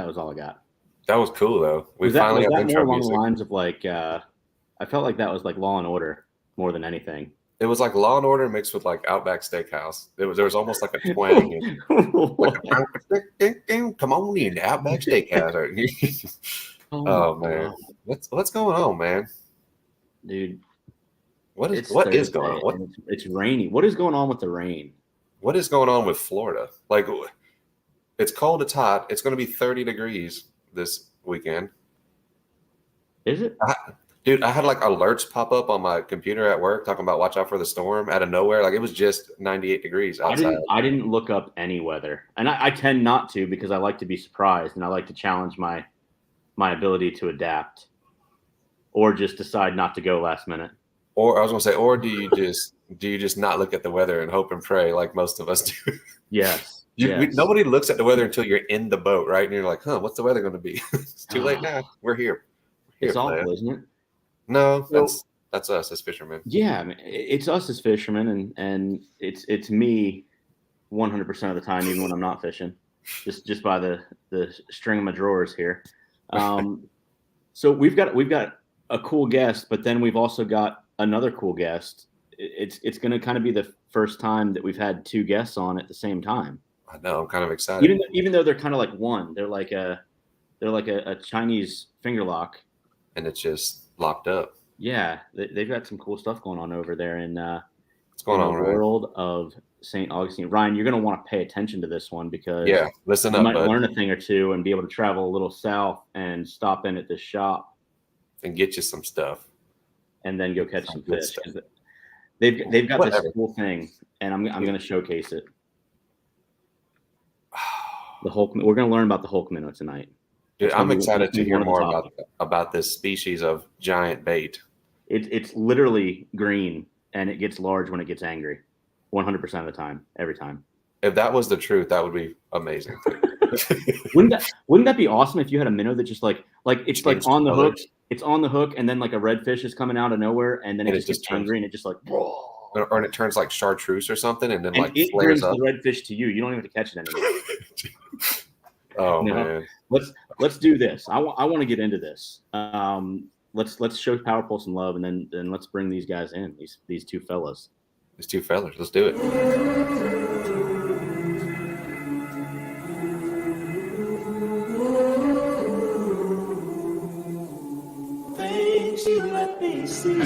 was all I got. That was cool though. Was that more along the lines of like I felt like that was like Law and Order more than anything. It was like Law and Order mixed with like Outback Steakhouse. There was almost like a twang. Like come on in, Outback Steakhouse. Oh man, what's going on, man? Dude, what is going on? It's rainy. What is going on with the rain? What is going on with Florida? Like, it's cold, it's hot. It's going to be 30 degrees this weekend. Is it? Dude, I had like alerts pop up on my computer at work talking about watch out for the storm out of nowhere. Like it was just 98 degrees outside. I didn't look up any weather, and I tend not to because I like to be surprised and I like to challenge my ability to adapt, or just decide not to go last minute. Or I was gonna say, or do you just not look at the weather and hope and pray like most of us do? Yes. Nobody looks at the weather until you're in the boat, right? And you're like, what's the weather going to be? It's too late now. We're here. It's awful, isn't it? No, that's us as fishermen. Yeah, I mean, it's us as fishermen, and it's me 100% of the time, even when I'm not fishing, just by the string of my drawers here. So we've got a cool guest, but then we've also got another cool guest. It's going to kind of be the first time that we've had two guests on at the same time. I know. I'm kind of excited. Even though they're kind of like one, they're like a Chinese finger lock, and it's just locked up. Yeah, they've got some cool stuff going on over there in what's going on, the world of St. Augustine. Ryan, you're going to want to pay attention to this one because listen you up, might bud. learn a thing or two and be able to travel a little south and stop in at this shop and get you some stuff, and then go catch some fish. They've got this cool thing, and I'm going to showcase it. The Hulk. We're going to learn about the Hulk minnow tonight. Dude, I'm excited to hear more about this species of giant bait. It's literally green, and it gets large when it gets angry, 100% of the time, every time. If that was the truth, that would be amazing. Wouldn't that be awesome if you had a minnow that just like it's like on the hook, it's on the hook, and then like a redfish is coming out of nowhere, and then it just gets angry, and it just like. Or it turns like chartreuse or something, and then like it flares brings up. The redfish to you. You don't even have to catch it anymore. Oh man, let's do this. I want to get into this. Let's show Power Pole some love, and then let's bring these guys in. These two fellas. Let's do it. Things you let me see.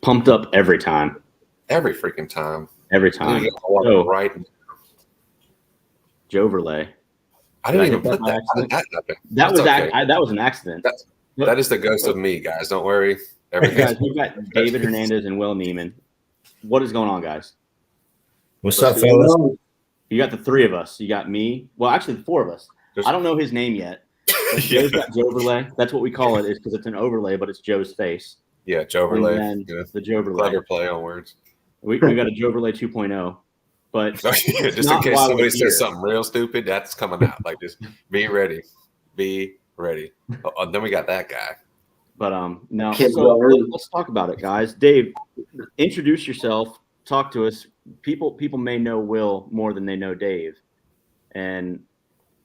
Pumped up every time. Every freaking time. Every time. Right. Joverlay. I didn't even put that. That was an accident. That is the ghost of me, guys. Don't worry. Guys, we've got David Hernandez and Will Neiman. What is going on, guys? What's up, fellas? You got the three of us. You got me. Well, actually, the four of us. I don't know his name yet. Joe's got Joverlay. That's what we call it, is because it's an overlay, but it's Joe's face. Yeah, Joverlay. The Joverlay. Clever play on words. We got a Joverlay 2.0. But just in case somebody says something real stupid, that's coming out. Like, just be ready. Be ready. Oh, then we got that guy. But no. So let's talk about it, guys. Dave, introduce yourself. Talk to us. People may know Will more than they know Dave, and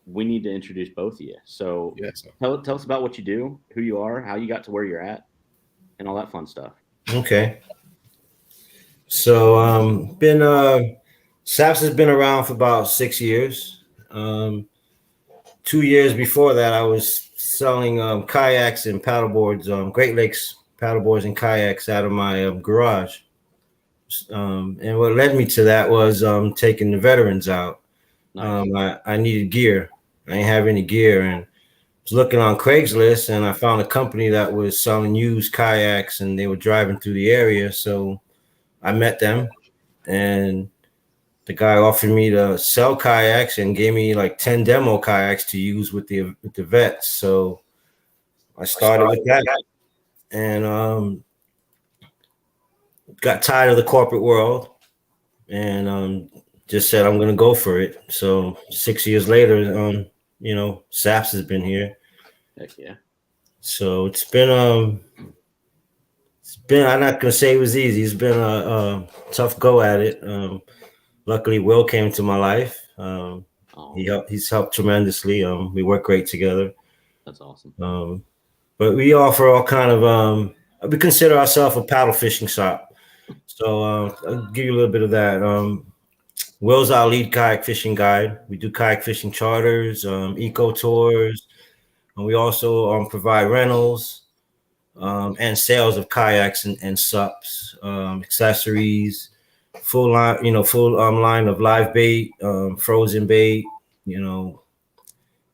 we need to introduce both of you. So tell us about what you do, who you are, how you got to where you're at, and all that fun stuff. Okay. So SAPS has been around for about 6 years. 2 years before that, I was selling kayaks and paddleboards, Great Lakes paddleboards and kayaks out of my garage. And what led me to that was taking the veterans out. Nice. I needed gear. I didn't have any gear, and was looking on Craigslist, and I found a company that was selling used kayaks, and they were driving through the area. So I met them, and the guy offered me to sell kayaks and gave me like 10 demo kayaks to use with the vets. So I started with that, and got tired of the corporate world, and just said I'm going to go for it. So 6 years later, Saps has been here. Heck yeah. So it's been I'm not going to say it was easy. It's been a tough go at it. Luckily, Will came into my life. He's helped tremendously. We work great together. That's awesome. But we offer all kind of we consider ourselves a paddle fishing shop. So I'll give you a little bit of that. Will's our lead kayak fishing guide. We do kayak fishing charters, eco tours, and we also provide rentals and sales of kayaks and sups, accessories, full line of live bait, frozen bait,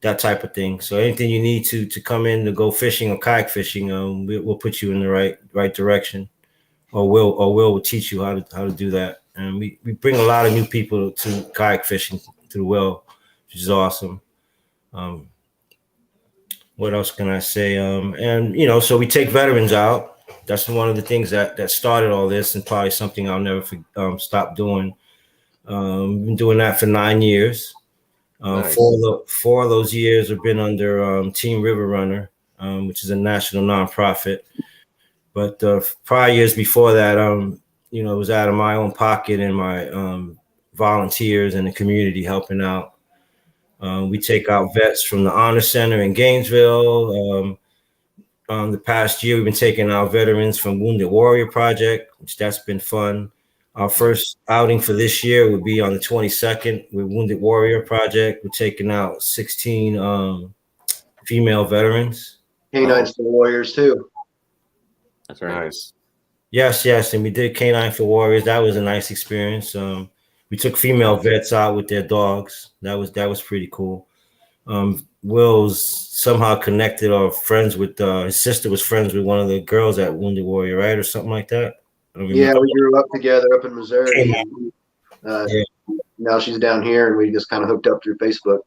that type of thing. So anything you need to come in to go fishing or kayak fishing, we'll put you in the right direction, or will teach you how to do that. And we bring a lot of new people to kayak fishing through Will, which is awesome. What else can I say? So we take veterans out. That's one of the things that started all this, and probably something I'll never stop doing. Been doing that for 9 years. Nice. Four of those years have been under Team River Runner, which is a national nonprofit. But prior years before that, it was out of my own pocket and my volunteers and the community helping out. We take out vets from the Honor Center in Gainesville. The past year, we've been taking out veterans from Wounded Warrior Project, which that's been fun. Our first outing for this year would be on the 22nd with Wounded Warrior Project. We're taking out 16 female veterans. Canines for Warriors too. That's right. Nice. Yes, and we did Canine for Warriors. That was a nice experience. We took female vets out with their dogs. That was pretty cool. Will's somehow connected or friends with his sister was friends with one of the girls at Wounded Warrior, right, or something like that. Yeah, we grew up together up in Missouri. Now she's down here, and we just kind of hooked up through Facebook.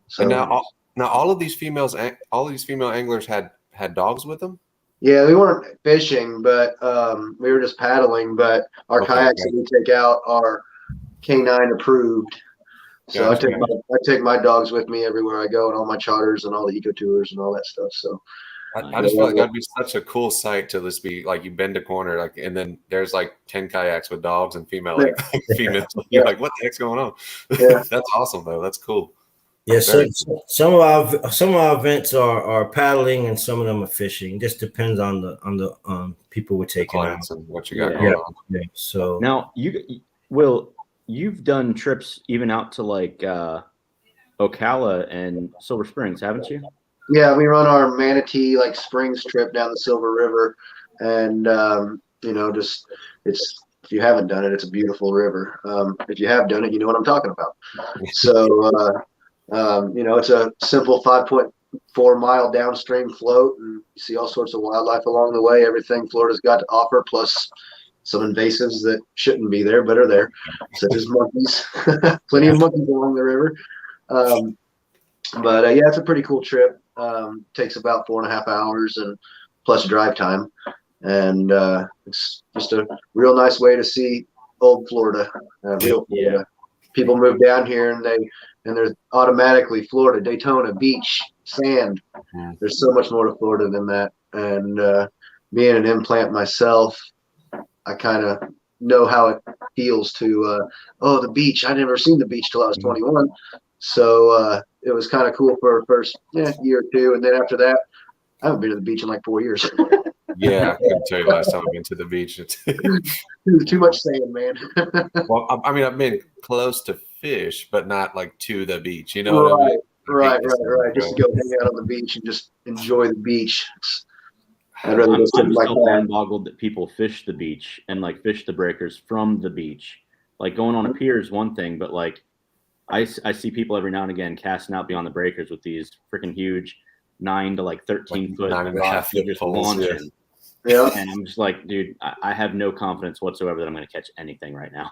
So And now all of these female anglers had dogs with them. yeah, we weren't fishing, but we were just paddling. But our kayaks that we take out are canine approved. So Gotcha. I take my dogs with me everywhere I go, and all my charters and all the eco tours and all that stuff. So I just feel like that'd be such a cool sight to just be like you bend a corner, and then there's like 10 kayaks with dogs and females. You're like, what the heck's going on? Yeah. That's awesome though. That's cool. Yeah, so some of our events are paddling and some of them are fishing. It just depends on the people we're taking out. Clients and what you got going on. Yeah. So now you've done trips even out to like Ocala and Silver Springs, haven't you? yeah, we run our Manatee Springs trip down the Silver River, and if you haven't done it, it's a beautiful river. If you have done it, you know what I'm talking about. So it's a simple 5.4 mile downstream float, and you see all sorts of wildlife along the way. Everything Florida's got to offer, plus some invasives that shouldn't be there but are there, such as monkeys. Plenty of monkeys along the river. But it's a pretty cool trip. Takes about 4.5 hours and plus drive time, and it's just a real nice way to see old Florida. Real Florida. People move down here and there's automatically Florida, Daytona, beach, sand. There's so much more to Florida than that. And being an implant myself, I kind of know how it feels to the beach. I never seen the beach till I was 21. So it was kind of cool for the first year or two, and then after that, I haven't been to the beach in like 4 years. Yeah, I couldn't tell you last time I've been to the beach. Too much sand, man. Well, I mean, I've been close to fish, but not like to the beach. You know what I mean? Right. Just to go hang out on the beach and just enjoy the beach. I'd rather go sit I'm like still that. mind-boggled that people fish the beach and fish the breakers from the beach. Like going on a pier is one thing, but I see people every now and again casting out beyond the breakers with these freaking huge 9 to 13 foot 9.5 foot just poles, launching. Yeah. And I'm just like, dude, I have no confidence whatsoever that I'm going to catch anything right now.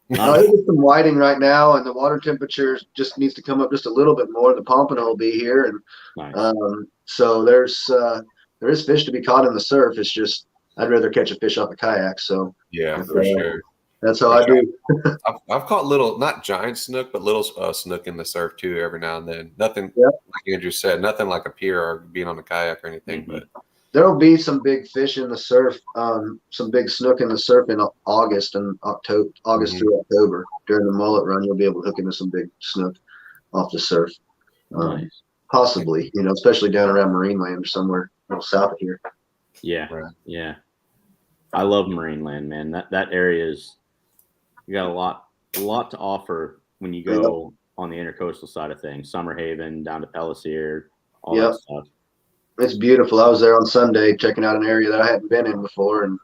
There's some whiting right now, and the water temperature just needs to come up just a little bit more. The pompano will be here, and Nice. so there is fish to be caught in the surf. It's just I'd rather catch a fish off a kayak. So Yeah, for sure. That's how I do. I've caught little, not giant snook, but little snook in the surf too every now and then. Nothing, Yep. like Andrew said, nothing like a pier or being on a kayak or anything. Mm-hmm. But There'll be some big fish in the surf, some big snook in the surf in August and October, August through October. During the mullet run, you'll be able to hook into some big snook off the surf. Nice. Possibly, especially down around Marineland or somewhere a little south of here. Yeah. Right. Yeah. I love Marineland, man. That area is, you got a lot to offer when you go on the intercoastal side of things. Summer Haven down to Pellissier, all that stuff. It's beautiful. I was there on Sunday checking out an area that I hadn't been in before and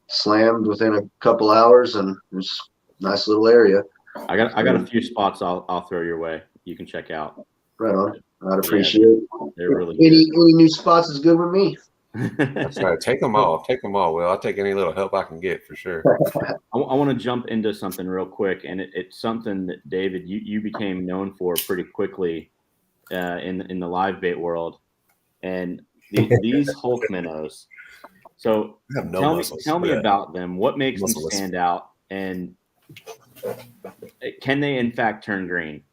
slammed within a couple hours, and it's a nice little area. I got a few spots I'll throw your way. You can check out. Right on. I'd appreciate it. They're really any new spots is good with me. that's right. Take them all. Take them all. Well, I'll take any little help I can get for sure. I want to jump into something real quick, and it's something that, David, you became known for pretty quickly in the live bait world, and these Hulk minnows. So tell me about them. What makes them stand out, and can they in fact turn green?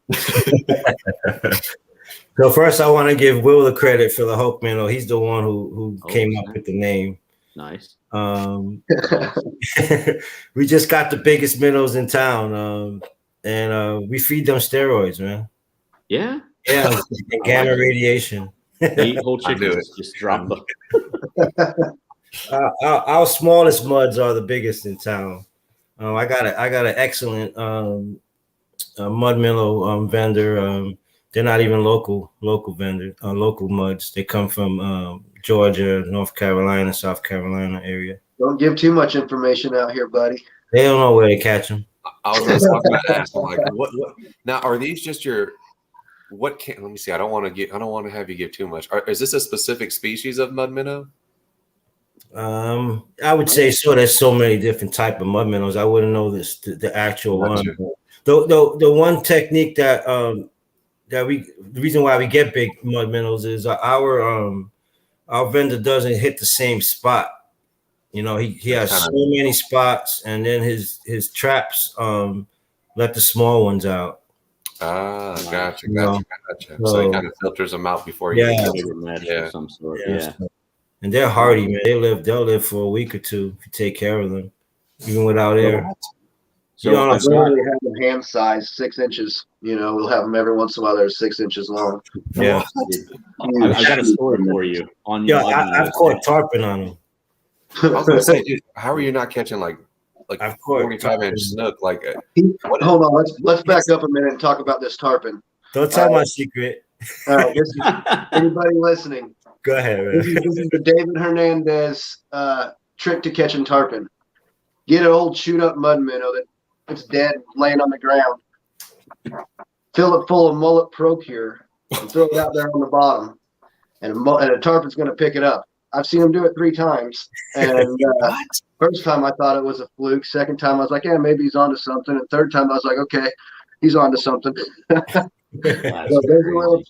So first, I want to give Will the credit for the Hulk minnow. He's the one who came up with the name. Nice. We just got the biggest minnows in town, and we feed them steroids, man. Yeah. Yeah, and gamma radiation. They eat whole chickens. Just drop them. Our smallest muds are the biggest in town. I got an excellent mud minnow vendor. They're not even local vendor, local muds. They come from Georgia, North Carolina, South Carolina area. Don't give too much information out here, buddy. They don't know where to catch them. I was going to ask, like, what? Now, are these just your? Let me see. I don't want to have you give too much. Is this a specific species of mud minnow? I would say so. There's so many different type of mud minnows. I wouldn't know the actual one. The one technique that the reason why we get big mud minnows is our vendor doesn't hit the same spot. He has so many spots, and then his traps let the small ones out. Ah, gotcha. So he kind of filters them out before he of some sort. Yeah. And they're hardy, man. They'll live for a week or two if you take care of them, even without air. So we have them hand size 6 inches. We'll have them every once in a while. They're 6 inches long. Yeah. I got a story for you on. Yeah, I've caught tarpon on them. I was gonna say, dude, how are you not catching like 45-inch snook? Like, hold on, let's back up a minute and talk about this tarpon. Don't tell my secret. All right, anybody listening? Go ahead, man. This is the David Hernandez trick to catching tarpon. Get an old shoot up mud minnow that's dead, laying on the ground. Fill it full of mullet procure and throw it out there on the bottom, and a tarpon's going to pick it up. I've seen him do it 3 times, and first time I thought it was a fluke. Second time I was like, yeah, maybe he's onto something. And third time I was like, okay, he's onto something. So there's a little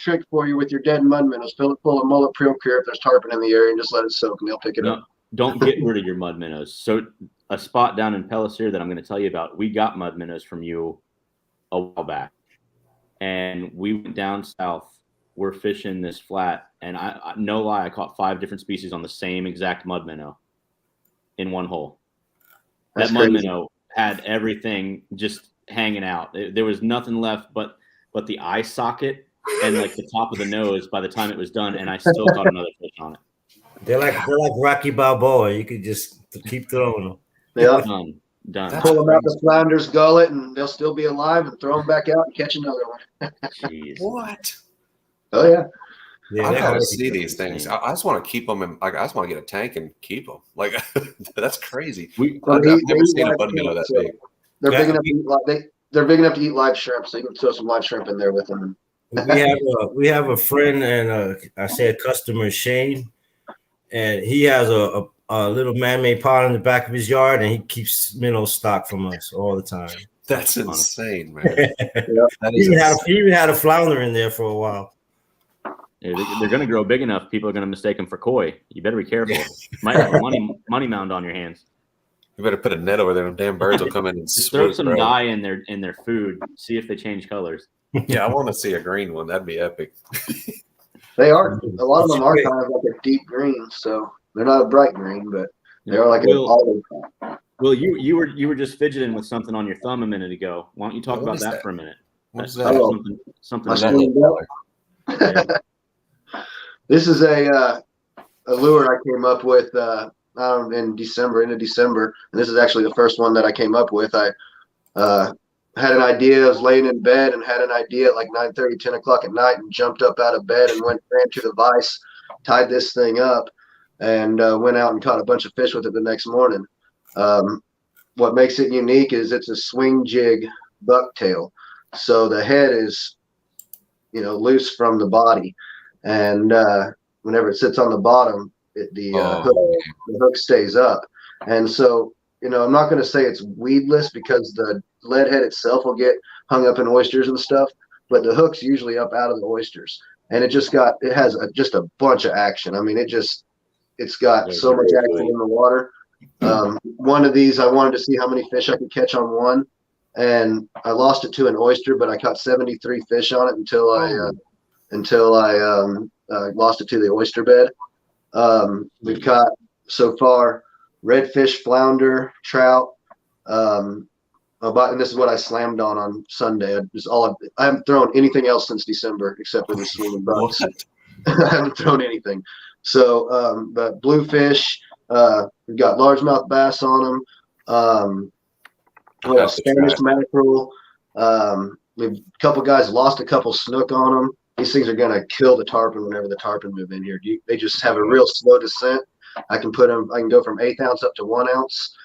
trick for you with your dead mud minnows. Fill it full of mullet procure if there's tarpon in the area, and just let it soak, and they'll pick it up. Don't get rid of your mud minnows. So a spot down in Pellissier that I'm going to tell you about, we got mud minnows from you a while back, and we went down south. We're fishing this flat, and I no lie, I caught 5 different species on the same exact mud minnow in one hole. That mud minnow had everything just hanging out. There was nothing left but the eye socket and like the top of the nose by the time it was done, and I still caught another fish on it. They're like Rocky Balboa. You could just keep throwing them. Yeah, done. Pull them out the flounder's gullet, and they'll still be alive, and throw them back out and catch another one. Jeez. What? Oh yeah. I gotta see these things. I just want to keep them, and I just want to get a tank and keep them. Like that's crazy. I've never seen a mud minnow that big. They're big enough to eat they're big enough to eat live shrimp, so you can throw some live shrimp in there with them. We have a friend, and I say a customer, Shane, and he has a little man-made pond in the back of his yard, and he keeps minnow stock from us all the time. That's insane, man. He even had a flounder in there for a while. Yeah, they're going to grow big enough. People are going to mistake them for koi. You better be careful. Might have a money mound on your hands. You better put a net over there. Them damn birds will come in and Just throw swoop, some bro. dye in their food. See if they change colors. Yeah, I want to see a green one. That'd be epic. They are, a lot of them are kind of like a deep green, so they're not a bright green, but they are like an olive. Will, you were just fidgeting with something on your thumb a minute ago. Why don't you talk about that for a minute? What is That's that? something. Is that little color? This is a lure I came up with in December, and this is actually the first one that I came up with. I had an idea. I was laying in bed and had an idea at like 9:30, 10 o'clock at night, and jumped up out of bed and ran to the vise, tied this thing up, and went out and caught a bunch of fish with it the next morning. What makes it unique is it's a swing jig bucktail, so the head is, loose from the body, and whenever it sits on the bottom, the hook stays up. And so, I'm not going to say it's weedless because the lead head itself will get hung up in oysters and stuff, but the hook's usually up out of the oysters, and it has just a bunch of action. I mean, it's got so much action in the water. One of these, I wanted to see how many fish I could catch on one, and I lost it to an oyster, but I caught 73 fish on it until I lost it to the oyster bed. We've caught so far redfish, flounder, trout. And this is what I slammed on Sunday. I haven't thrown anything else since December except for the swinging bucks. I haven't thrown anything. So, but bluefish, we've got largemouth bass on them. Spanish mackerel. A couple guys lost a couple snook on them. These things are going to kill the tarpon whenever the tarpon move in here. They just have a real slow descent. I can go from 1/8 ounce up to 1 ounce.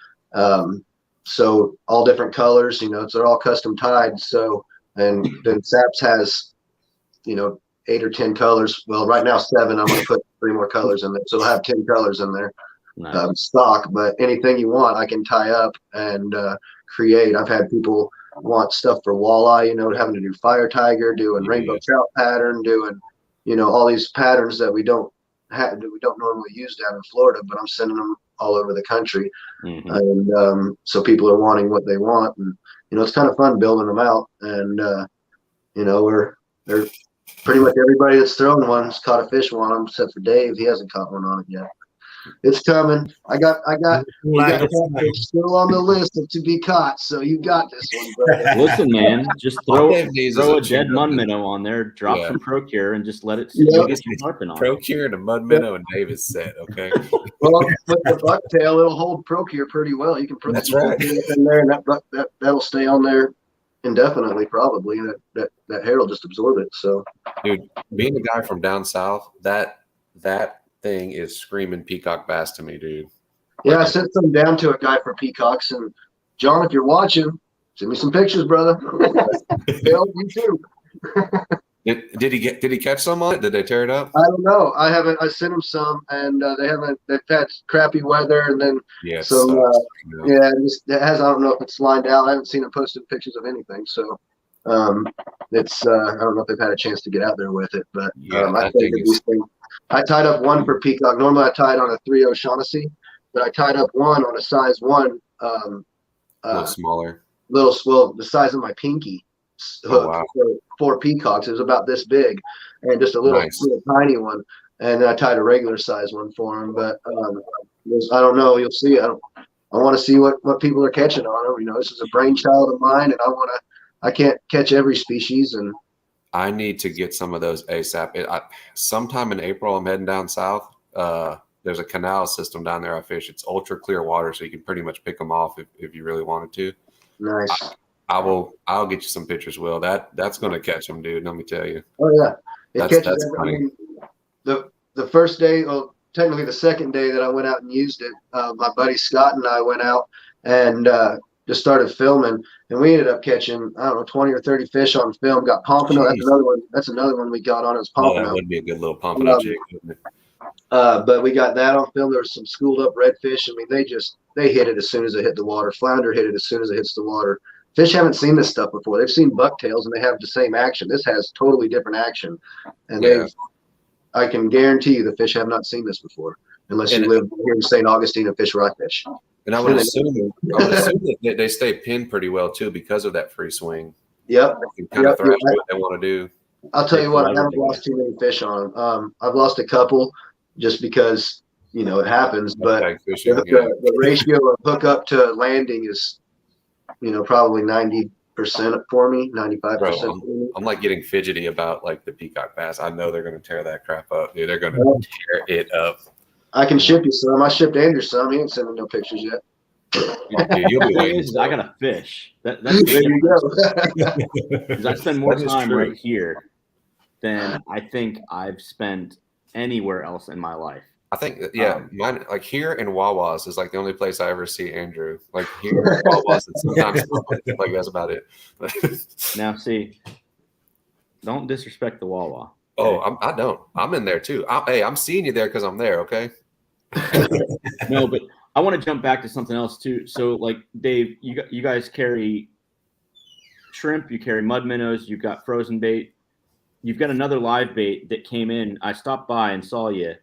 So all different colors, they're all custom tied. So, and then Saps has, 8 or 10 colors. Well, right now 7. I'm going to put 3 more colors in there. So they'll have 10 colors in there. Nice. Stock, but anything you want, I can tie up and create. I've had people want stuff for walleye, having to do fire tiger, doing rainbow trout pattern, doing, all these patterns that we don't normally use down in Florida, but I'm sending them all over the country. Mm-hmm. And so people are wanting what they want, and it's kind of fun building them out. And they're pretty much everybody that's thrown one's caught a fish on them, except for Dave. He hasn't caught one on it yet. It's coming. We got still on the list of to be caught, so you got this one, brother. Listen, man, just throw a dead mud minnow on there, drop some Procure, and just let it get some tarpon on. Procure and a mud minnow, and Dave is set. Okay. Well, with the bucktail, it'll hold Procure pretty well. You can put that's right in there, and that'll stay on there indefinitely, probably. That hair will just absorb it. So, dude, being a guy from down south, that thing is screaming peacock bass to me, dude. Yeah, I sent some down to a guy for peacocks, and John, if you're watching, send me some pictures, brother. Bill, you too. Did he catch some on it? Did they tear it up? I don't know. I sent him some, and they've had crappy weather, and then it has. I don't know if it's lined out. I haven't seen him posting pictures of anything, so it's I don't know if they've had a chance to get out there with it, but I think these things. I tied up one for peacock. Normally I tied on a 3 O'Shaughnessy, but I tied up one on a size 1. A little smaller. The size of my pinky hook for peacocks. It was about this big, and just a little tiny one. And then I tied a regular size one for them. But I don't know. You'll see. I want to see what people are catching on them. This is a brainchild of mine, and I can't catch every species, and I need to get some of those ASAP. Sometime in April, I'm heading down south. There's a canal system down there I fish. It's ultra clear water, so you can pretty much pick them off if you really wanted to. Nice. I'll get you some pictures, Will. That's going to catch them, dude. Let me tell you. Oh yeah, that's funny. The first day, well, technically the second day that I went out and used it, my buddy Scott and I went out and just started filming, and we ended up catching 20 or 30 fish on film. Got pompano. That's another one we got on. It was pompano. That would be a good little pompano jig, wouldn't it? But we got that on film. There was some schooled up redfish. I mean, they hit it as soon as it hit the water. Flounder hit it as soon as it hits the water. Fish haven't seen this stuff before. They've seen bucktails, and they have the same action. This has totally different action, and I can guarantee you the fish have not seen this before, unless you live here in St. Augustine and fish rockfish. And I would assume that they stay pinned pretty well too because of that free swing. Yep. They can kind of thrash what they want to do. I'll tell you what, I haven't lost too many fish on them. I've lost a couple just because, it happens, but the ratio of hook up to landing is, probably 90% for me, 95% for me. I'm like getting fidgety about like the peacock bass. I know they're going to tear that crap up, dude. They're going to tear it up. I can ship you some. I shipped Andrew some. He ain't sent me no pictures yet. Dude, you'll be waiting. I gotta fish. That's there you go. Because I spend more time right here than I think I've spent anywhere else in my life. I think, mine, like here in Wawa's is like the only place I ever see Andrew. Like here in Wawa's, and sometimes like that's about it. Now, see, don't disrespect the Wawa. Oh, I don't. I'm in there too. I'm seeing you there because I'm there. Okay. No, but I want to jump back to something else too. So, like Dave, you guys carry shrimp, you carry mud minnows, you've got frozen bait, you've got another live bait that came in. I stopped by and saw you,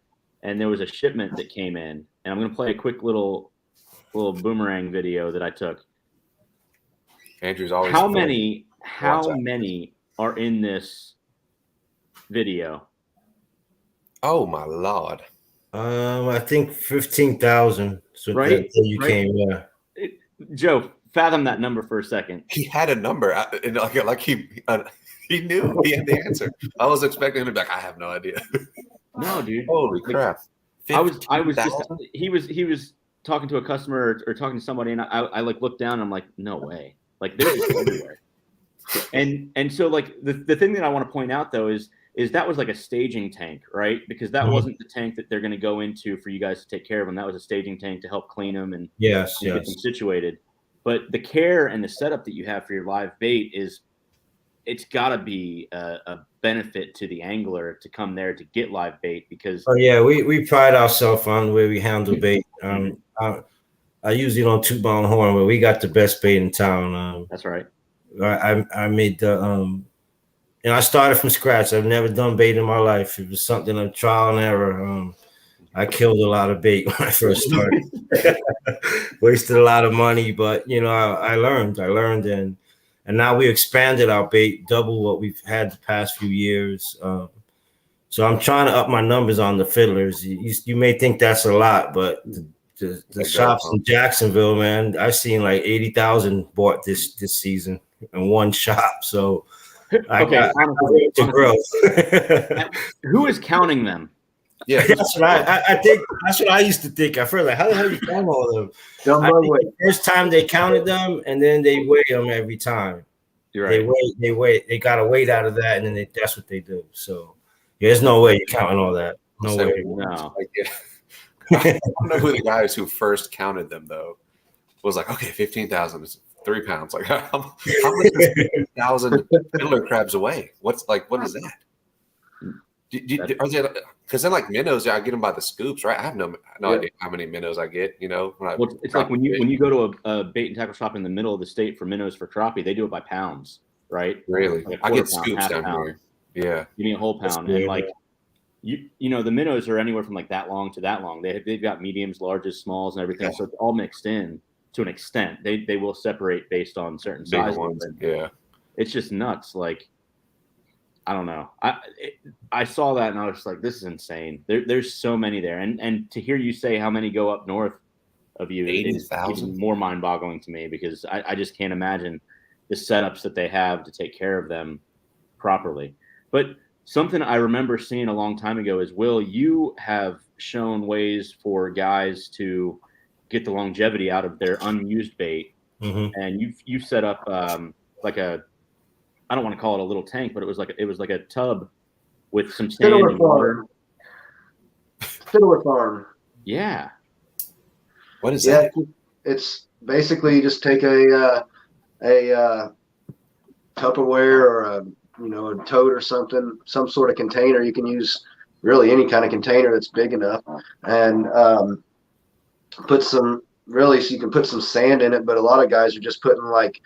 and there was a shipment that came in, and I'm going to play a quick little boomerang video that I took. Andrew's always how many are in this video? Oh my Lord. I think 15,000. So right? You came, yeah. Joe, fathom that number for a second. He had a number, and like he knew he had the answer. I was expecting him to be like, I have no idea. No, dude. Holy crap! I was just he was talking to a customer or talking to somebody, and I like looked down and I'm like, no way, like they're just everywhere. And so like the thing that I want to point out though is that was like a staging tank, right? Because that wasn't the tank that they're going to go into for you guys to take care of them. That was a staging tank to help clean them and get them situated. But the care and the setup that you have for your live bait it's got to be a benefit to the angler to come there to get live bait because. Oh yeah, we pride ourselves on the way we handle bait. I usually on 2-pound horn where we got the best bait in town. That's right. I made the I started from scratch. I've never done bait in my life. It was something of trial and error. I killed a lot of bait when I first started. Wasted a lot of money, but I learned and now we expanded our bait, double what we've had the past few years. So I'm trying to up my numbers on the fiddlers. You may think that's a lot, but the shops in Jacksonville, man, I've seen like 80,000 bought this season in one shop. So I got to grow. Who is counting them? Yeah, that's what I think. That's what I used to think. I feel like, how the hell you count all of them? The first time they counted them, and then they weigh them every time. You're right. They weigh. They got a weight out of that, and then that's what they do. So there's no way you're counting all that. No way. No. I don't know who the guys who first counted them though was like, okay, 15,000 is 3 pounds. Like how much is 15,000 fiddler crabs away? What is that? Are they? Because then like minnows, I get them by the scoops, right? I have no idea how many minnows I get. It's like when you go to a bait and tackle shop in the middle of the state for minnows for crappie, they do it by pounds, right? Really? Like I get scoops down here. Yeah, you need a whole pound, and like the minnows are anywhere from like that long to that long. They've got mediums, larges, smalls, and everything, so it's all mixed in to an extent. They will separate based on certain sizes. Yeah, it's just nuts. Like, I don't know. I saw that and I was just like, this is insane. There's so many there, and to hear you say how many go up north of you is even more mind-boggling to me because I just can't imagine the setups that they have to take care of them properly. But something I remember seeing a long time ago is, Will, you have shown ways for guys to get the longevity out of their unused bait, and you've set up like a, I don't want to call it a little tank, but it was like a tub with some sand and water. Fiddler farm. Yeah. What is that? It's basically just take a Tupperware or a tote or something, some sort of container. You can use really any kind of container that's big enough, and so you can put some sand in it, but a lot of guys are just putting like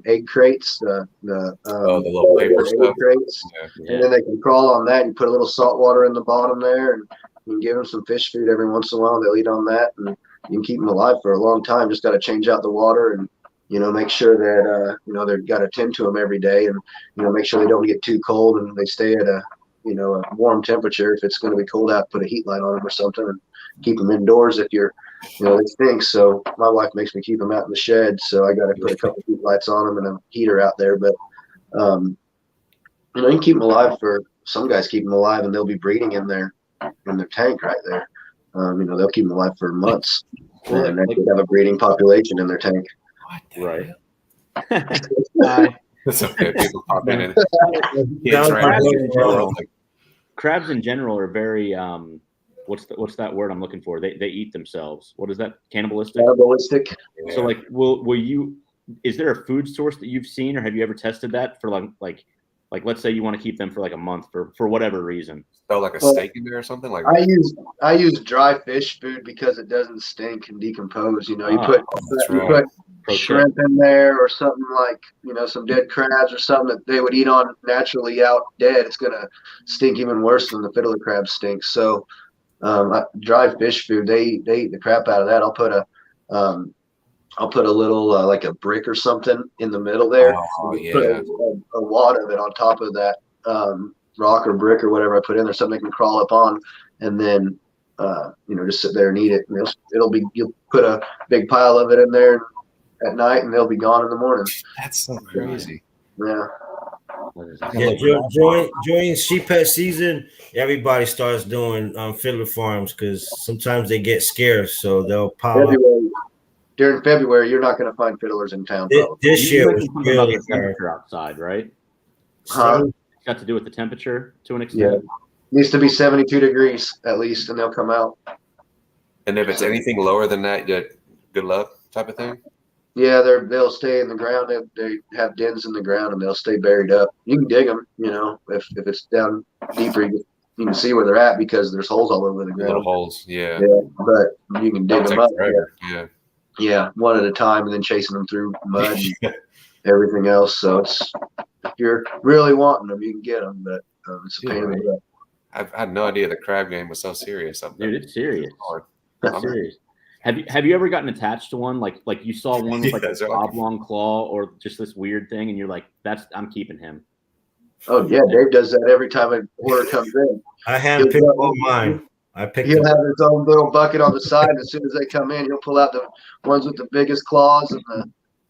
egg crates, the little paper egg crates, and then they can crawl on that. You put a little salt water in the bottom there, and You can give them some fish food every once in a while. They'll eat on that, and you can keep them alive for a long time. Just got to change out the water and, make sure that, they've got to tend to them every day, and, make sure they don't get too cold and they stay at a warm temperature. If it's going to be cold out, put a heat light on them or something, and keep them indoors if you're, they stink. So my wife makes me keep them out in the shed. So I got to put a couple heat lights on them and a heater out there. But, you can keep them alive some guys keep them alive and they'll be breeding in their tank right there. They'll keep them alive for months, and they could have a breeding population in their tank. Right. It's okay. People pop in. Crabs in general are very what's that word I'm looking for? They eat themselves. What is that? Cannibalistic. Cannibalistic. So like, will you? Is there a food source that you've seen, or have you ever tested that for like let's say you want to keep them for like a month for whatever reason? Throw like a steak in there or something like. I use dry fish food because it doesn't stink and decompose. You put shrimp in there or something like some dead crabs or something that they would eat on naturally out dead. It's gonna stink even worse than the fiddler crab stinks. So dry fish food, they eat the crap out of that. I'll put a little like a brick or something in the middle there. Oh, yeah. Put a wad of it on top of that rock or brick or whatever I put in there, something they can crawl up on, and then just sit there and eat it. And you'll put a big pile of it in there at night, and they'll be gone in the morning. That's so crazy. Yeah. Yeah, during sheep pet season, everybody starts doing fiddler farms because sometimes they get scarce, so they'll pile up. During February, you're not going to find fiddlers in town. This year was really the temperature outside, right? Huh? It's got to do with the temperature to an extent. Yeah, needs to be 72 degrees at least, and they'll come out. And if it's anything lower than that, good luck type of thing. Yeah, they'll stay in the ground. They have dens in the ground, and they'll stay buried up. You can dig them, if it's down deeper, you can see where they're at because there's holes all over the ground. Little holes, yeah. Yeah, but you can dig them up. Yeah. Yeah, one at a time, and then chasing them through mud and everything else. So if you're really wanting them, you can get them, but it's a pain in the butt. I had no idea the crab game was so serious. Dude, it's serious. It's serious. Have you ever gotten attached to one? Like you saw one with like a oblong claw or just this weird thing, and you're like, I'm keeping him. Oh yeah, Dave does that every time an order comes in. I handpick all mine. He'll have his own little bucket on the side, and as soon as they come in, he'll pull out the ones with the biggest claws and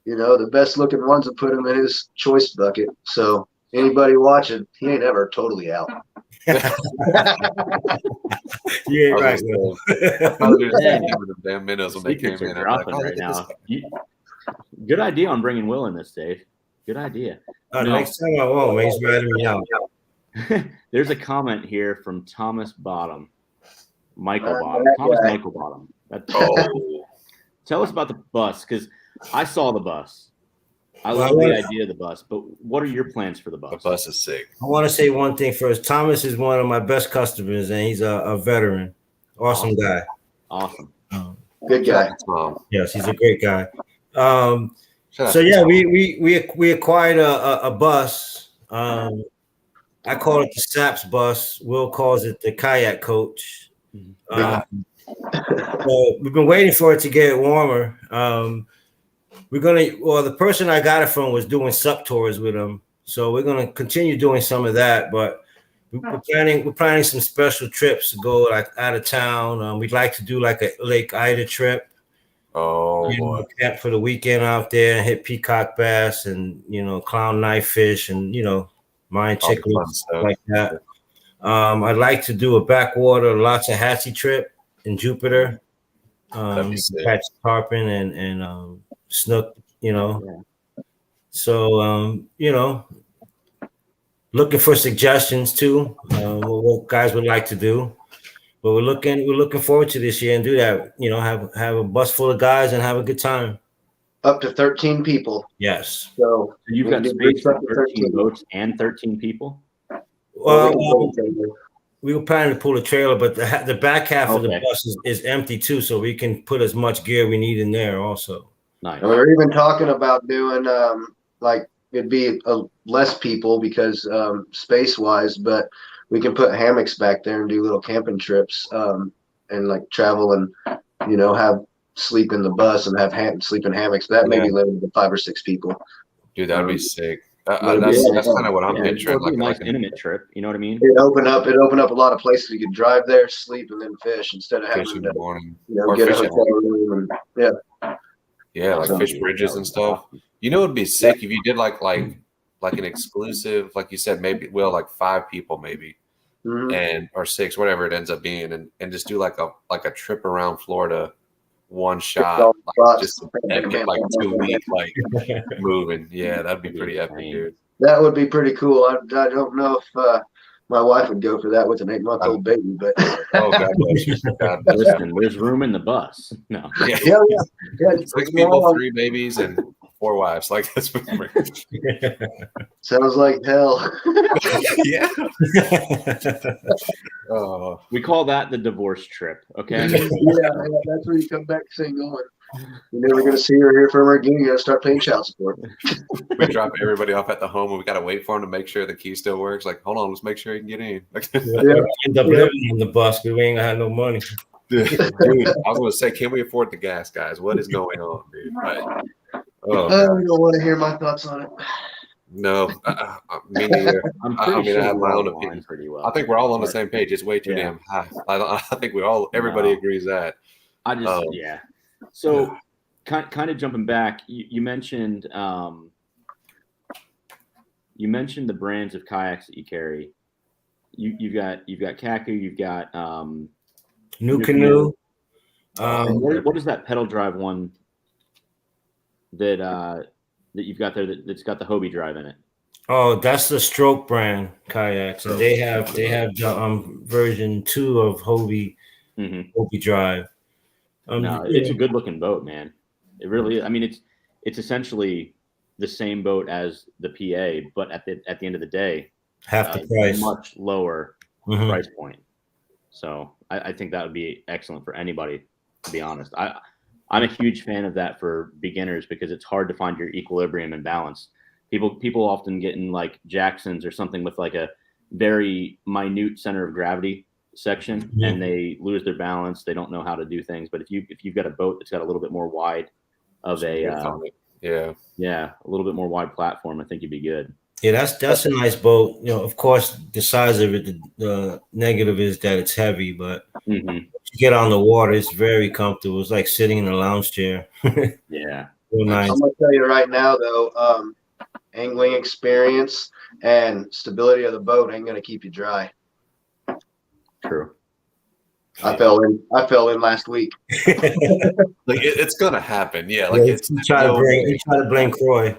the best looking ones and put them in his choice bucket. So anybody watching, he ain't ever totally out. Yeah, right. Damn minnows when they came in. Dropping right now. Good idea on bringing Will in this, Dave. Good idea. Next time I won't. He's ratting me out. There's a comment here from Thomas Bottom. Michael Bottom. Tell us about the bus, because I saw the bus. I love the idea of the bus, but what are your plans for the bus? The bus is sick. I want to say one thing first. Thomas is one of my best customers, and he's a veteran. Awesome guy. Awesome. Good guy. Yes, he's a great guy. So yeah, we acquired a bus. I call it the SAPS bus. Will calls it the kayak coach. So we've been waiting for it to get warmer. The person I got it from was doing sup tours with him, so we're gonna continue doing some of that. But we're planning some special trips to go like out of town. We'd like to do like a Lake Ida trip. Camp for the weekend out there and hit peacock bass and clown knife fish and mine cichlids like that. I'd like to do a backwater Loxahatchee trip in Jupiter. Catch tarpon and snook, So looking for suggestions too. What guys would like to do. But we're looking forward to this year and do that. Have a bus full of guys and have a good time. Up to 13 people. Yes. So you've got space for 13 boats and 13 people? Well, we were planning to pull a trailer, but the back half of the bus is empty too, so we can put as much gear we need in there also. Nice. And we're even talking about doing like it'd be less people because space wise, but we can put hammocks back there and do little camping trips, and like travel and, have sleep in the bus and have sleep in hammocks. That may be limited to 5 or 6 people. Dude, that'd be sick. That's kind of what I'm picturing. It'd be a nice intimate trip. You know what I mean? It opened up a lot of places you could drive there, sleep, and then fish instead of having fish in to the morning. get a hotel room. Yeah, like So- fish bridges and stuff. It'd be sick if you did like an exclusive, like you said, maybe like 5 people maybe, and or 6, whatever it ends up being, and just do like a trip around Florida, one shot, like just like 2 weeks, like moving. Yeah, that'd be pretty epic, dude. That would be pretty cool. I don't know if my wife would go for that with an 8-month-old baby, but oh, God bless you. God bless you. Listen, there's room in the bus. No. Yeah. 6 people, 3 babies, and 4 wives. Like that's sounds like hell. yeah. We call that the divorce trip. Okay. Yeah, that's where you come back single. You're never going to see her or hear from her again. You got to start paying child support. We drop everybody off at the home, and we got to wait for him to make sure the key still works. Like, hold on, let's make sure he can get in. End up living on the bus because we ain't gonna have no money. Dude, I was going to say, can we afford the gas, guys? What is going on, dude? Right. You don't want to hear my thoughts on it. No, me neither. I mean, I have my own we're opinion. pretty well. I think we're all on the same page. It's way too damn high. I think everybody agrees that. I just, So, kind of jumping back, you mentioned the brands of kayaks that you carry. You've got Kaku, you've got New Canoe. What is that pedal drive one that you've got there that's got the Hobie drive in it? Oh, that's the Stroke brand kayaks, and they have the version 2 of Hobie drive. No, it's a good looking boat, man. It really is. I mean, it's essentially the same boat as the PA, but at the end of the day, half the price, much lower price point. So I think that would be excellent for anybody, to be honest. I'm a huge fan of that for beginners because it's hard to find your equilibrium and balance. People often get in like Jackson's or something with like a very minute center of gravity section and they lose their balance. They don't know how to do things. But if you've got a boat that's got a little bit more wide of a a little bit more wide platform, I think you'd be good. Yeah, that's a nice boat. Of course, the size of it, the negative is that it's heavy, but you get on the water, it's very comfortable. It's like sitting in a lounge chair. Yeah. Real nice. I'm gonna tell you right now, though, angling experience and stability of the boat ain't gonna keep you dry. True. I fell in last week. Like it's gonna happen. Yeah. Like it's you try to blame Croy.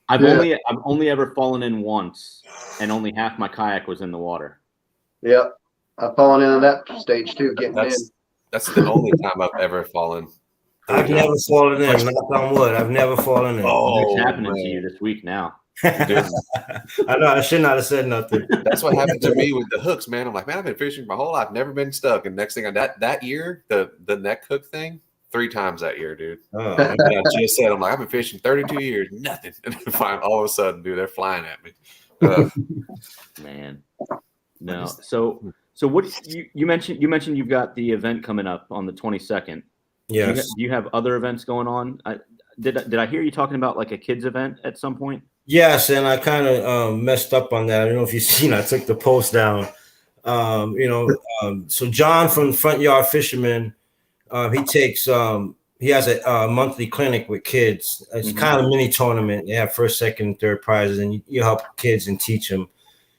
I've only ever fallen in once, and only half my kayak was in the water. Yep, I've fallen in that stage too. That's the only time I've ever fallen. I've never fallen in. Knock on wood. I've never fallen in. Oh, it's happening to you this week now. Dude. I know. I should not have said nothing. That's what happened to me with the hooks, man. I'm like, man, I've been fishing my whole life, never been stuck. And next thing that year, the neck hook thing, 3 times that year, dude. Oh. And I just said, I'm like, I've been fishing 32 years, nothing. And then all of a sudden, dude, they're flying at me. Man, no. So what you mentioned? You mentioned you've got the event coming up on the 22nd. Yes. Do you have other events going on? Did I hear you talking about like a kids event at some point? Yes, and I kind of messed up on that. I don't know if you've seen. I took the post down. So John from Front Yard Fisherman, he takes he has a monthly clinic with kids. It's kind of a mini tournament. They have first, second, and third prizes, and you help kids and teach them.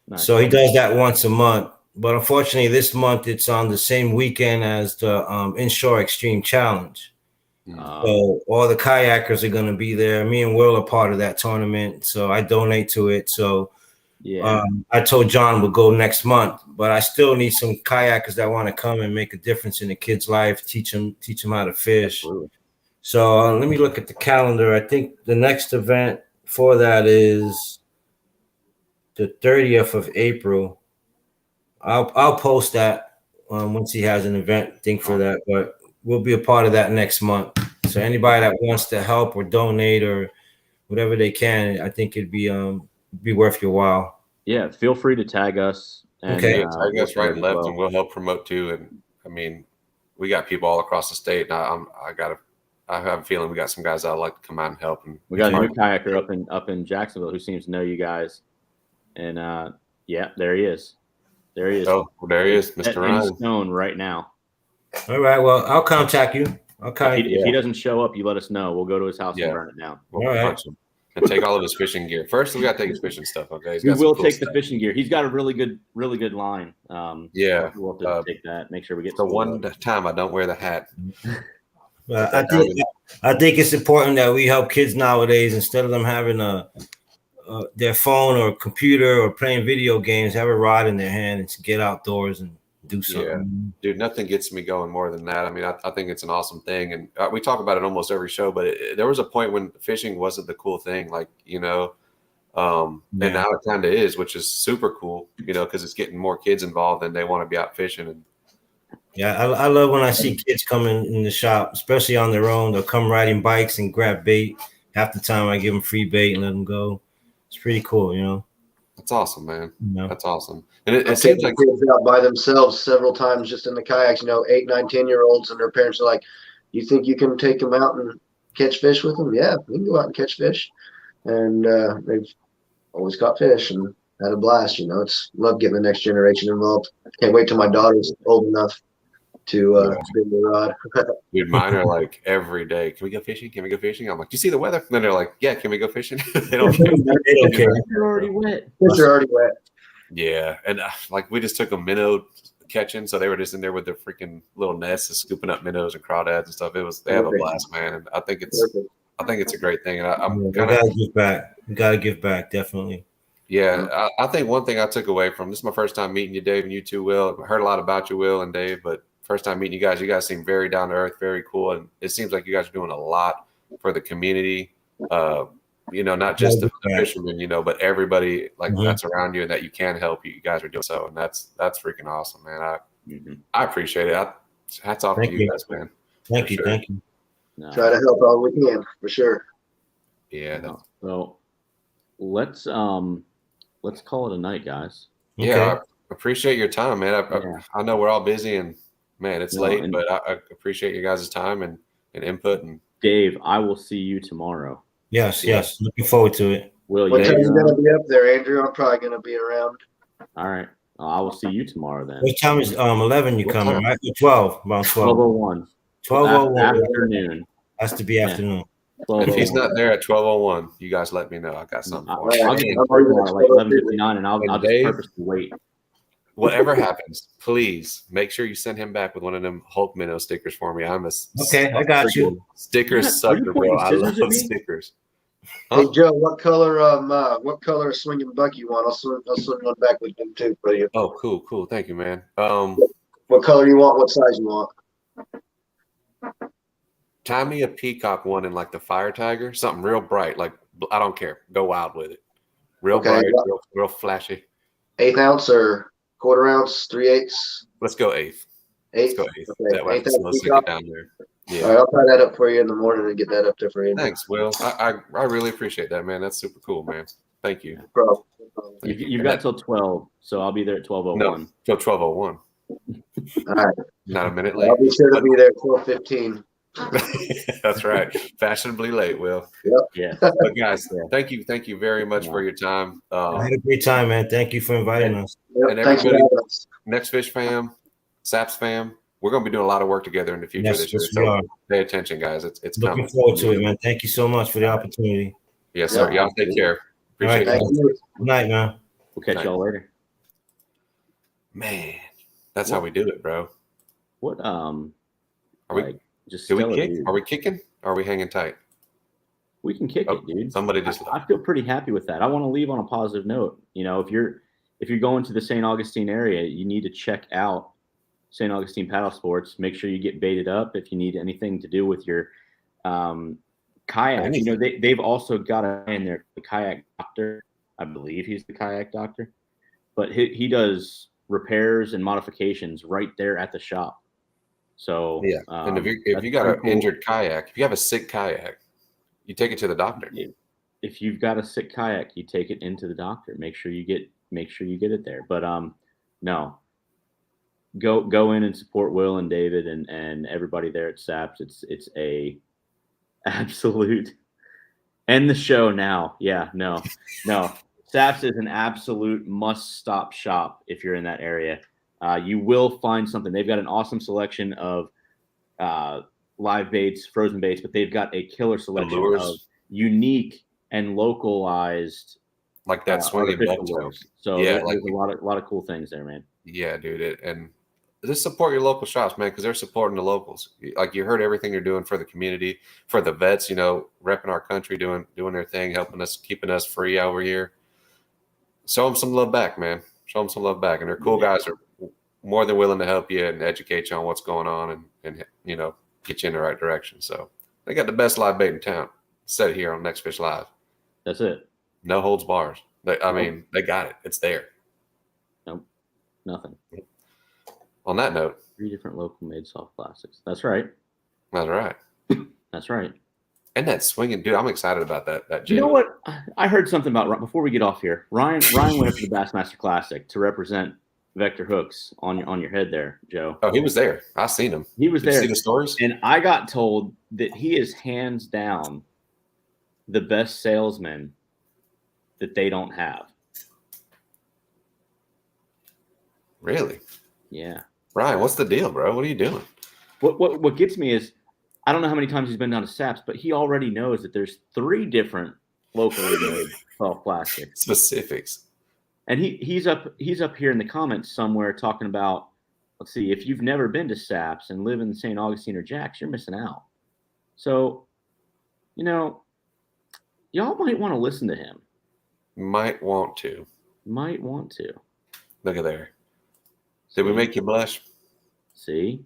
Nice. So he does that once a month. But unfortunately, this month it's on the same weekend as the Inshore Extreme Challenge. So all the kayakers are going to be there. Me and Will are part of that tournament, so I donate to it. So I told John we'll go next month, but I still need some kayakers that want to come and make a difference in the kid's life, teach them how to fish. Absolutely. So let me look at the calendar. I think the next event for that is the 30th of April. I'll post that once he has an event thing for that, but we'll be a part of that next month. So anybody that wants to help or donate or whatever they can, I think it'd be worth your while. Yeah, feel free to tag us And, Okay. Tag we'll us right share and it as left, well. and we'll help promote too. And I mean, we got people all across the state, and I have a feeling we got some guys that would like to come out and help. And We got a new kayaker up in Jacksonville who seems to know you guys. And yeah, there he is. There he is. Oh, there he is, Set Mr. in Ryan. stone right now. All right. Well, I'll contact you. Okay. If he doesn't show up, you let us know. We'll go to his house Yeah. and burn it down. We'll All right. punch him and take all of his fishing gear. First, we got to take his fishing stuff. Okay, he's We got some will cool take stuff. the fishing gear. He's got a really good line. Yeah. We'll have to take that. Make sure we get The one time I don't wear the hat. I think it's important that we help kids nowadays, instead of them having their phone or computer or playing video games, have a rod in their hand and get outdoors and do something. Yeah, dude, nothing gets me going more than that. I mean, I think it's an awesome thing, and we talk about it almost every show. But there was a point when fishing wasn't the cool thing, like and now it kind of is, which is super cool, because it's getting more kids involved and they want to be out fishing. And yeah, I love when I see kids coming in the shop, especially on their own. They'll come riding bikes and grab bait. Half the time, I give them free bait and let them go. It's pretty cool, That's awesome, man. Yeah. That's awesome. And it I've seems taken like kids out by themselves several times just in the kayaks, 8, 9, 10-year-olds, and their parents are like, "You think you can take them out and catch fish with them?" Yeah, we can go out and catch fish. And they've always caught fish and had a blast. It's love getting the next generation involved. I can't wait till my daughter's old enough to spin the rod. dude, mine are like every day. Can we go fishing? Can we go fishing? I'm like, do you see the weather? And then they're like, yeah, can we go fishing? They don't care. They don't care. You're already wet. Fish are already wet. Yeah, and like we just took a minnow catching, so they were just in there with their freaking little nests, scooping up minnows and crawdads and stuff. They have a blast, man. And I think it's a great thing. And I'm kind of gotta give back. You gotta give back, definitely. yeah. I think one thing I took away from this is my first time meeting you, Dave, and you too, Will. I heard a lot about you, Will and Dave, but first time meeting you guys. You guys seem very down to earth, very cool, and it seems like you guys are doing a lot for the community. Not just the fishermen, but everybody that's around you and that you can help. You guys are doing so, and that's freaking awesome, man. I appreciate it. Hats off to you guys, man. Thank you. No. Try to help all we can, for sure. Yeah. No. So let's call it a night, guys. Yeah, Okay. I appreciate your time, man. I know we're all busy and man, it's late, but I appreciate you guys' time and input. And Dave, I will see you tomorrow. Yes. Looking forward to it. Will What you? time are you going to be up there, Andrew? I'm probably going to be around. All right. I will see you tomorrow then. What time is 11 you What coming, time? right? 12, around 12. 12:01. 12:01. Afternoon. Has to be afternoon. if he's 12:01. not there at 12:01, you guys let me know. I got something for him. I'll get him tomorrow, like 11:59, and I'll just Dave? purposely wait. Whatever happens, please make sure you send him back with one of them Hulk minnow stickers for me. I'm Okay, I got you. Stickers Are you sucker, bro. I pointing scissors at love me? stickers. Hey, Joe, what color swinging buck you want? I'll swing one back with them too for you. Oh, cool. Thank you, man. What color you want? What size you want? Tie me a peacock one in like the fire tiger, something real bright. Like I don't care. Go wild with it. Real Okay, bright, yeah. real flashy. 1/8 ounce or 1/4 ounce, 3/8? Let's go eighth. Let's go eighth. Okay, That way I 1/8 can ounce slow stick peacock. it down there. All Yeah. right, I'll tie that up for you in the morning and get that up there for you. Thanks, Will. I really appreciate that, man. That's super cool, man. Thank you. Bro. You've got till 12, so I'll be there at 12:01. No, till 12:01. All right. Not a minute late. I'll be sure to be there at 12:15. That's right. Fashionably late, Will. Yeah. But guys, thank you very much for your time. I had a great time, man. Thank you for inviting us. Yep, And thanks for everybody- having us. NextFish fam, Saps fam, we're going to be doing a lot of work together in the future Yes, this year. yes, we So are. pay attention, guys. It's Looking coming. forward to it, man. Thank you so much for the opportunity. Yes, sir. Yeah, Y'all take care. All right, Appreciate Thank it. you. Good night, man. We'll catch y'all later. Man, that's how we do it, bro. What Are we? like just Do we stellar, kick? dude. Are we kicking? Or are we hanging tight? We can kick Oh, it, dude. somebody just I feel pretty happy with that. I want to leave on a positive note. If you're going to the St. Augustine area, you need to check out St. Augustine Paddle Sports. Make sure you get baited up if you need anything to do with your kayak. They've also got a guy in there, the kayak doctor. I believe he's the kayak doctor, but he does repairs and modifications right there at the shop. So yeah. And if you got an injured kayak, if you have a sick kayak, you take it to the doctor. If you've got a sick kayak, you take it into the doctor. Make sure you get it there. But no. Go in and support Will and David and everybody there at Saps. It's a absolute end the show now. Yeah, no. Saps is an absolute must-stop shop if you're in that area. You will find something. They've got an awesome selection of live baits, frozen baits, but they've got a killer selection of unique and localized, like that swinging bucktail. So yeah, there's a lot of cool things there, man. Yeah, dude. And just support your local shops, man, because they're supporting the locals. Like, you heard everything they're doing for the community, for the vets, repping our country, doing their thing, helping us, keeping us free over here. Show them some love back, man. Show them some love back. And they're cool guys, are more than willing to help you and educate you on what's going on and get you in the right direction. So they got the best live bait in town. Set here on NextFish Live. That's it. No holds bars. I mean, they got it. It's there. Nope. Nothing. On that note, 3 different local made soft plastics. That's right. That's right. That's right. And that swinging, dude, I'm excited about that. You know what? I heard something about, before we get off here, Ryan went up to the Bassmaster Classic to represent Vector hooks on your head there, Joe. Oh, he was there. I seen him. He was there. You see the stories? And I got told that he is hands down the best salesman that they don't have. Really? Yeah. Ryan, what's the deal, bro? What are you doing? What gets me is, I don't know how many times he's been down to Saps, but he already knows that there's 3 different locally made soft plastic specifics. And he's up here in the comments somewhere talking about, let's see, if you've never been to Saps and live in St. Augustine or Jax, you're missing out. So, y'all might want to listen to him. Might want to. Look at there. Did we make you blush? See?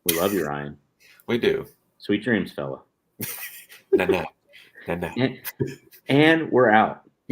We love you, Ryan. We do. Sweet dreams, fella. No. And we're out.